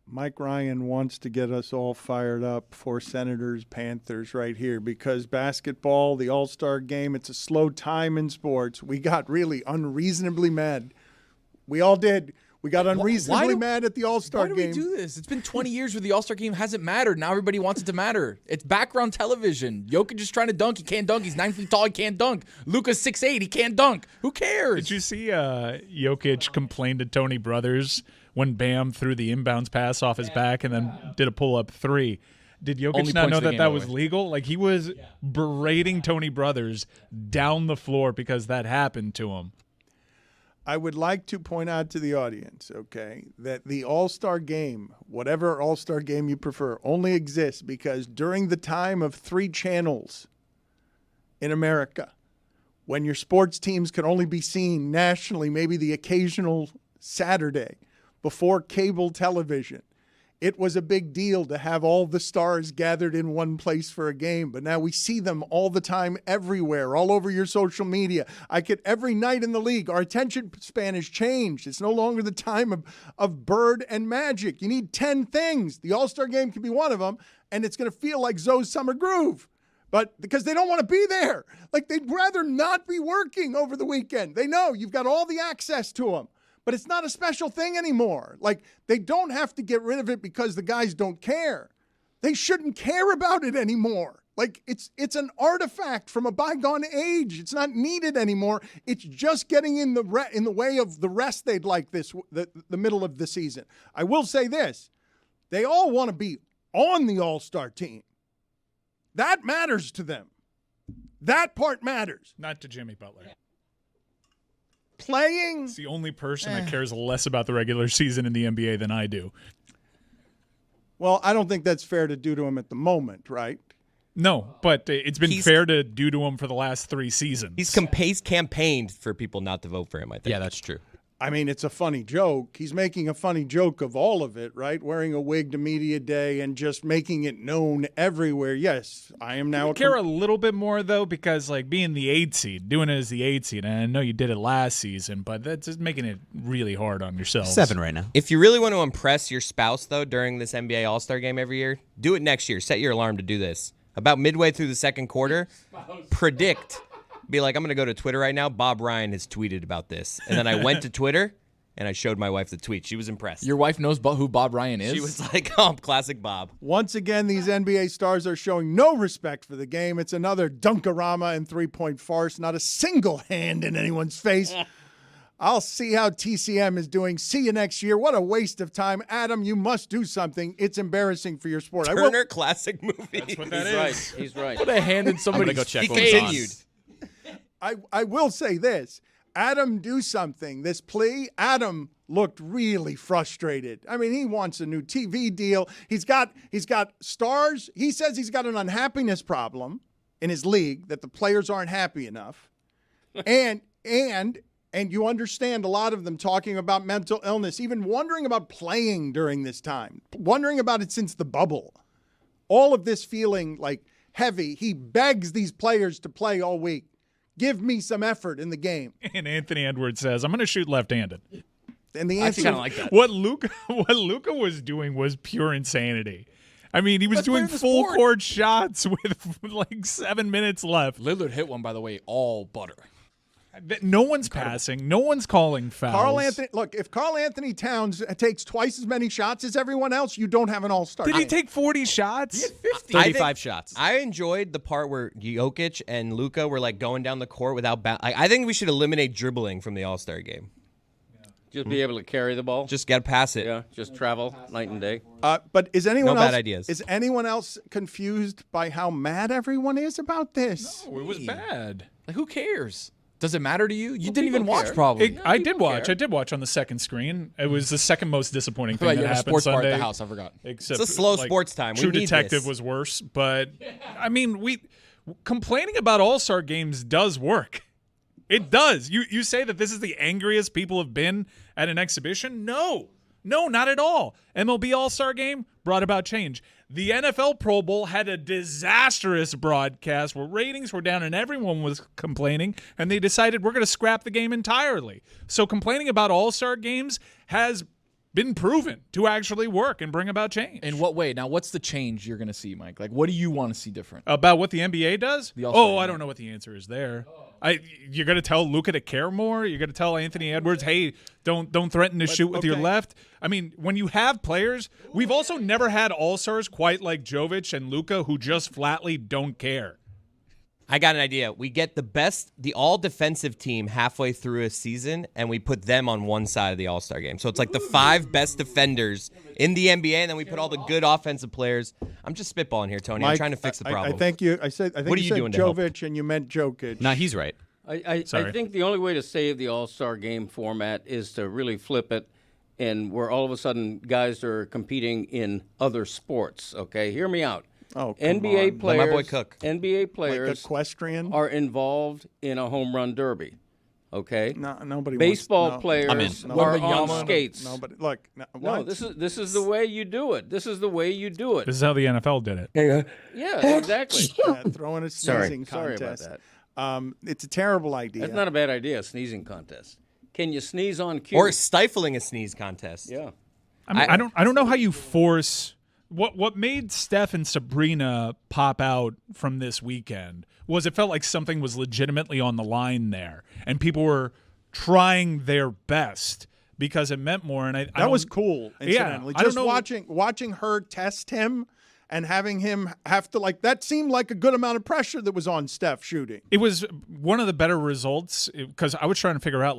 Mike Ryan wants to get us all fired up for Senators, Panthers right here because basketball, the All-Star game, it's a slow time in sports. We got really unreasonably mad. We all did. We got unreasonably mad at the All-Star game. Why do we do this? It's been 20 years where the All-Star game hasn't mattered. Now everybody wants it to matter. It's background television. Jokic is trying to dunk. He can't dunk. He's 9 feet tall. He can't dunk. Luka's 6'8". He can't dunk. Who cares? Did you see Jokic complain to Tony Brothers when Bam threw the inbounds pass off his back and then did a pull-up three? Did Jokic not know that was legal? Like, he was berating Tony Brothers down the floor because that happened to him. I would like to point out to the audience, okay, that the All-Star game, whatever All-Star game you prefer, only exists because during the time of 3 channels in America, when your sports teams could only be seen nationally, maybe the occasional Saturday, before cable television, it was a big deal to have all the stars gathered in one place for a game. But now we see them all the time everywhere, all over your social media. Every night in the league, our attention span has changed. It's no longer the time of Bird and Magic. You need 10 things. The All-Star game can be one of them, and it's going to feel like Zoe's Summer Groove. But because they don't want to be there. Like, they'd rather not be working over the weekend. They know you've got all the access to them. But it's not a special thing anymore. Like, they don't have to get rid of it because the guys don't care. They shouldn't care about it anymore. Like, it's an artifact from a bygone age. It's not needed anymore. It's just getting in the way of the rest they'd like the middle of the season. I will say this. They all want to be on the All-Star team. That matters to them. That part matters. Not to Jimmy Butler. Playing. It's the only person that cares less about the regular season in the NBA than I do. Well, I don't think that's fair to do to him at the moment, right? No, but it's been fair to do to him for the last 3 seasons. He's campaigned for people not to vote for him, I think. Yeah, that's true. I mean, it's a funny joke. He's making a funny joke of all of it, right? Wearing a wig to media day and just making it known everywhere. Yes, I am now. I care a little bit more, though, because, like, being the 8 seed, doing it as the 8 seed, and I know you did it last season, but that's just making it really hard on yourselves. 7 right now. If you really want to impress your spouse, though, during this NBA All-Star game every year, do it next year. Set your alarm to do this. About midway through the second quarter, predict. Be like, I'm going to go to Twitter right now. Bob Ryan has tweeted about this. And then I went to Twitter, and I showed my wife the tweet. She was impressed. Your wife knows who Bob Ryan is? She was like, oh, classic Bob. Once again, these NBA stars are showing no respect for the game. It's another dunkarama and three-point farce. Not a single hand in anyone's face. I'll see how TCM is doing. See you next year. What a waste of time. Adam, you must do something. It's embarrassing for your sport. Turner classic movie. That's what that is. He's right. Put a hand in somebody's go check face. what was on. I will say this. Adam, do something. This plea, Adam looked really frustrated. I mean, he wants a new TV deal. He's got stars. He says he's got an unhappiness problem in his league, that the players aren't happy enough. And you understand a lot of them talking about mental illness, even wondering about playing during this time, wondering about it since the bubble. All of this feeling like heavy. He begs these players to play all week. Give me some effort in the game. And Anthony Edwards says, I'm going to shoot left-handed. And the I answer, kind of like that. What Luka was doing was pure insanity. I mean, he was Let's play doing the full sport. court shots with like 7 minutes left. Lillard hit one, by the way, all butter. No one's passing. No one's calling fouls. If Karl Anthony Towns takes twice as many shots as everyone else, you don't have an all-star. Did he take 40 shots? 35 shots. I enjoyed the part where Jokic and Luka were like going down the court without I think we should eliminate dribbling from the All-Star game. Just be able to carry the ball. Just got to pass it. Yeah, just travel night and day. But is anyone No else, bad ideas. Is anyone else confused by how mad everyone is about this? Oh, it was bad. Like, who cares? Does it matter to you? You didn't even watch, care. probably. I did watch. I did watch on the second screen. It was the second most disappointing I thing thought that you had a happened sports bar Sunday. at the house. I forgot. Except, It's a slow sports time. We True need Detective this. was worse, but I mean, complaining about All-Star games does work. It does. You say that this is the angriest people have been at an exhibition? No, not at all. MLB All-Star Game brought about change. The NFL Pro Bowl had a disastrous broadcast where ratings were down and everyone was complaining, and they decided we're going to scrap the game entirely. So complaining about All-Star games has been proven to actually work and bring about change. In what way? Now, what's the change you're going to see, Mike? Like, what do you want to see different? About what the NBA does? The All-Star game. I don't know what the answer is there. You're going to tell Luka to care more? You're going to tell Anthony Edwards, hey, don't threaten to shoot with your left? I mean, when you have players, we've also never had all-stars quite like Jovic and Luka who just flatly don't care. I got an idea. We get the all-defensive team halfway through a season, and we put them on one side of the All-Star game. So it's like the 5 best defenders in the NBA, and then we put all the good offensive players. I'm just spitballing here, Tony. Mike, Uh, I'm trying to fix the problem. I think you said What are you doing to help? Jovic and you meant Jokic. No, he's right. I think the only way to save the All-Star game format is to really flip it, and where all of a sudden guys are competing in other sports. Okay, hear me out. Oh, come NBA on. players, Let my boy cook. NBA Like players equestrian? are involved in a home run derby. Okay, No, nobody baseball wants, players I'm in. are What about on skates. Nobody, look, No, what? this is the way you do it. This is the way you do it. This is how the NFL did it. Yeah, exactly. Throwing a sneezing Sorry about contest. that. It's a terrible idea. That's not a bad idea. A sneezing contest. Can you sneeze on cue? Or stifling a sneeze contest. Yeah. I mean, I don't know how you force what made Steph and Sabrina pop out from this weekend was it felt like something was legitimately on the line there, and people were trying their best because it meant more. And that was cool. Incidentally, I don't just know. watching her test him and having him have to that seemed like a good amount of pressure that was on Steph shooting. It was one of the better results because I was trying to figure out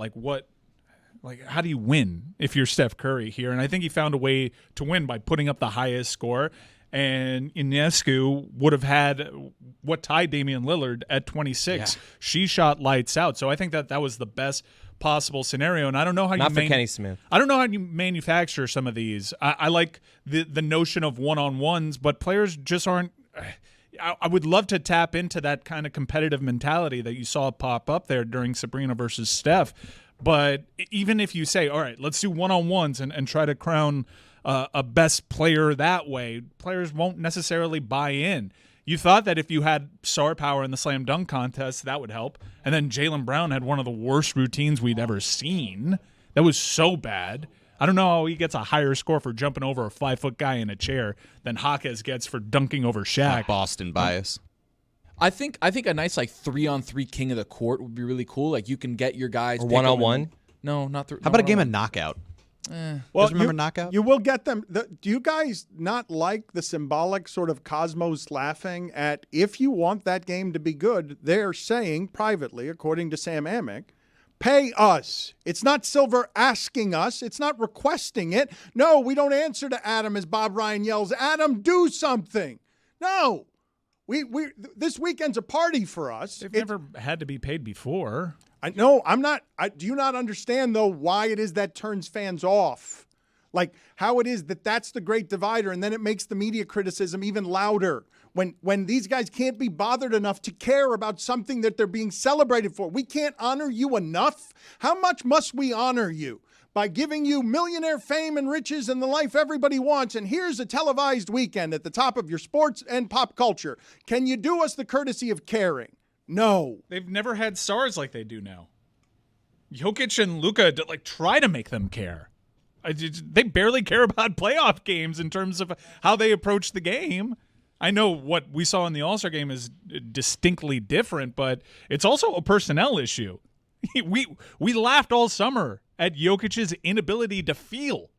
how do you win if you're Steph Curry here? And I think he found a way to win by putting up the highest score. And Ionescu would have had what tied Damian Lillard at 26. Yeah. She shot lights out. So I think that was the best possible scenario. And I don't know how Not for Kenny Smith. I don't know how you manufacture some of these. I like the notion of one-on-ones, but players just aren't. I would love to tap into that kind of competitive mentality that you saw pop up there during Sabrina versus Steph. But even if you say, all right, let's do one-on-ones and try to crown a best player that way, players won't necessarily buy in. You thought that if you had star power in the slam dunk contest, that would help. And then Jaylen Brown had one of the worst routines we'd ever seen. That was so bad. I don't know how he gets a higher score for jumping over a 5-foot guy in a chair than Hawkes gets for dunking over Shaq. Boston bias. I think a nice 3-on-3 king of the court would be really cool. Like you can get your guys Or one-on-one? No, not How about a game of knockout? Well, remember knockout? You will get them. Do you guys not like the symbolic sort of Cosmos laughing at if you want that game to be good? They're saying privately, according to Sam Amick, pay us. It's not Silver asking us. It's not requesting it. No, we don't answer to Adam as Bob Ryan yells, Adam, do something. No. We this weekend's a party for us. They've never had to be paid before. I know. I'm not. Do you not understand though why it is that turns fans off? Like how it is that's the great divider, and then it makes the media criticism even louder when these guys can't be bothered enough to care about something that they're being celebrated for. We can't honor you enough. How much must we honor you? By giving you millionaire fame and riches and the life everybody wants, and here's a televised weekend at the top of your sports and pop culture. Can you do us the courtesy of caring? No. They've never had stars like they do now. Jokic and Luka try to make them care. They barely care about playoff games in terms of how they approach the game. I know what we saw in the All-Star game is distinctly different, but it's also a personnel issue. We laughed all summer at Jokic's inability to feel.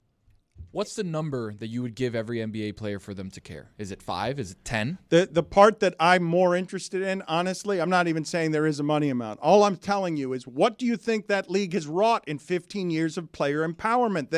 What's the number that you would give every NBA player for them to care? Is it 5? Is it 10? The part that I'm more interested in, honestly, I'm not even saying there is a money amount. All I'm telling you is what do you think that league has wrought in 15 years of player empowerment?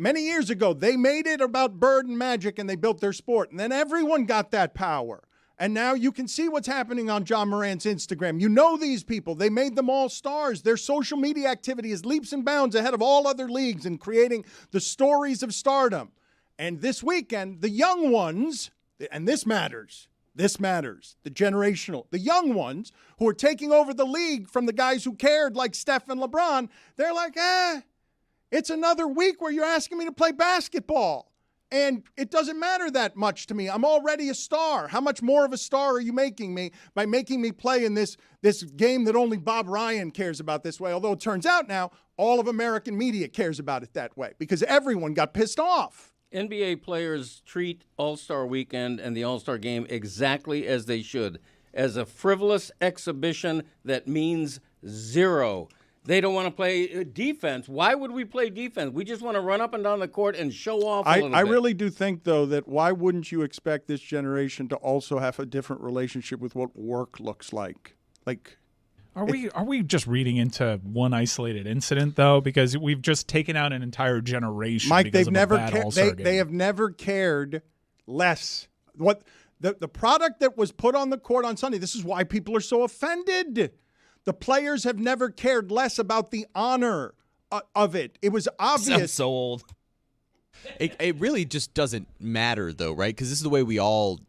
Many years ago, they made it about Bird and Magic and they built their sport. And then everyone got that power. And now you can see what's happening on John Morant's Instagram. You know these people. They made them all stars. Their social media activity is leaps and bounds ahead of all other leagues in creating the stories of stardom. And this weekend, the young ones, and this matters, the generational, the young ones who are taking over the league from the guys who cared like Steph and LeBron, they're like, it's another week where you're asking me to play basketball. And it doesn't matter that much to me. I'm already a star. How much more of a star are you making me by making me play in this game that only Bob Ryan cares about this way? Although it turns out now all of American media cares about it that way because everyone got pissed off. NBA players treat All-Star Weekend and the All-Star Game exactly as they should, as a frivolous exhibition that means zero. They don't want to play defense. Why would we play defense? We just want to run up and down the court and show off a little bit. I really do think, though, that why wouldn't you expect this generation to also have a different relationship with what work looks like? Are we just reading into one isolated incident though? Because we've just taken out an entire generation. Mike, because they've of never a bad All-Star game. they have never cared less. What the product that was put on the court on Sunday. This is why people are so offended. The players have never cared less about the honor of it. It was obvious. I'm so old. It really just doesn't matter, though, right? Because this is the way we all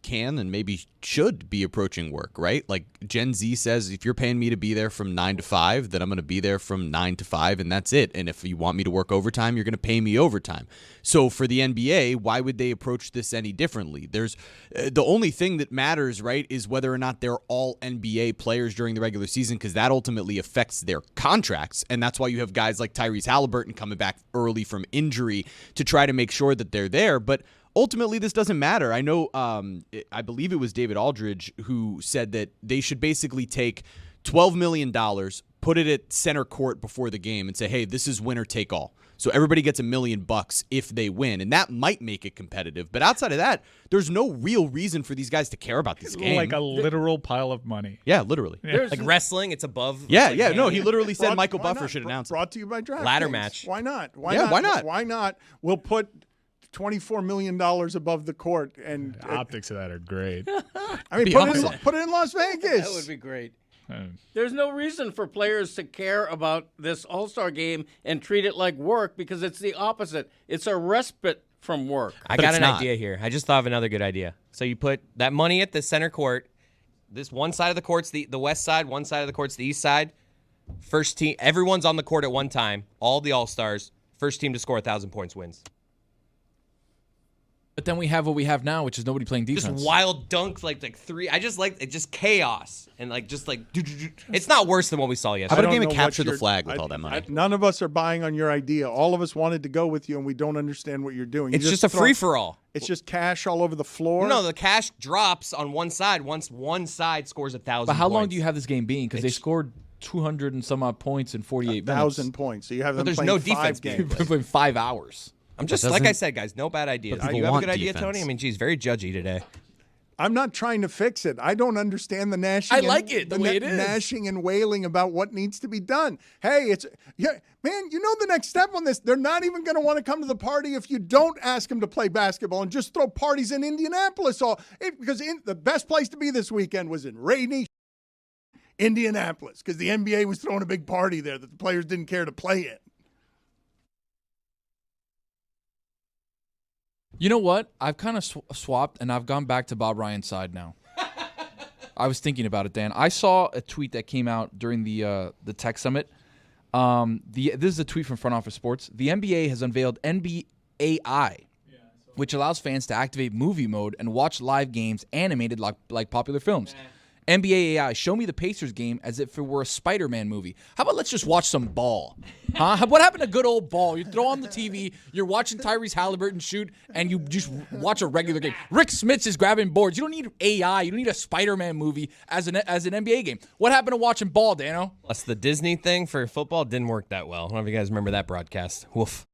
can and maybe should be approaching work, right? Like Gen Z says, if you're paying me to be there from 9 to 5, then I'm going to be there from 9 to 5, and that's it. And if you want me to work overtime, you're going to pay me overtime. So for the NBA, why would they approach this any differently? There's the only thing that matters, right, is whether or not they're all NBA players during the regular season, because that ultimately affects their contracts. And that's why you have guys like Tyrese Halliburton coming back early from injury to try to make sure that they're there. But ultimately, this doesn't matter. I know, I believe it was David Aldridge who said that they should basically take $12 million, put it at center court before the game, and say, hey, this is winner take all. So everybody gets $1 million if they win, and that might make it competitive. But outside of that, there's no real reason for these guys to care about this game. Like a literal pile of money. Yeah, literally. Yeah. Like wrestling, it's above. Yeah, like, yeah. No, he literally said Michael Why Buffer not? should announce it. Brought to you by DraftKings. Ladder match. Why not? Why not? Why not? We'll put $24 million above the court. And The optics of that are great. I mean, be awesome. put it in Las Vegas. That would be great. Uh, There's no reason for players to care about this All-Star game and treat it like work because it's the opposite. It's a respite from work. I But got it's an not. idea here. I just thought of another good idea. So you put that money at the center court. This one side of the court's the west side, one side of the court's the east side. First team, everyone's on the court at one time. All the All-Stars. First team to score 1,000 points wins. But then we have what we have now, which is nobody playing defense. Just wild dunk, like three. I just like it, just chaos and it's not worse than what we saw How yesterday. about a I game don't of know what capture the you're- flag with all that money? None of us are buying on your idea. All of us wanted to go with you, and we don't understand what you're doing. It's just a free for all. It's just cash all over the floor. No, the cash drops on one side once one side scores 1,000. But how long points. do you have this game being? Because they scored 200 and some odd points in 48 minutes. 1,000 points. So you have them there's playing no 5 defense games. being We've been playing 5 hours. I'm just That like I doesn't- said, guys. No bad ideas. But people You have a want good idea, defense. Tony? I mean, geez, very judgy today. I'm not trying to fix it. I don't understand the gnashing. I like it the way it is. Gnashing and wailing about what needs to be done. Hey, man. You know the next step on this. They're not even going to want to come to the party if you don't ask them to play basketball and just throw parties in Indianapolis. Because the best place to be this weekend was in rainy Indianapolis because the NBA was throwing a big party there that the players didn't care to play in. You know what? I've kind of swapped, and I've gone back to Bob Ryan's side now. I was thinking about it, Dan. I saw a tweet that came out during the Tech Summit. This is a tweet from Front Office Sports. The NBA has unveiled NBAI, which allows fans to activate movie mode and watch live games animated like popular films. NBA AI, show me the Pacers game as if it were a Spider-Man movie. How about let's just watch some ball? Huh? What happened to good old ball? You throw on the TV, you're watching Tyrese Halliburton shoot, and you just watch a regular game. Rick Smits is grabbing boards. You don't need AI. You don't need a Spider-Man movie as an NBA game. What happened to watching ball, Dano? Plus, the Disney thing for football didn't work that well. I don't know if you guys remember that broadcast. Woof.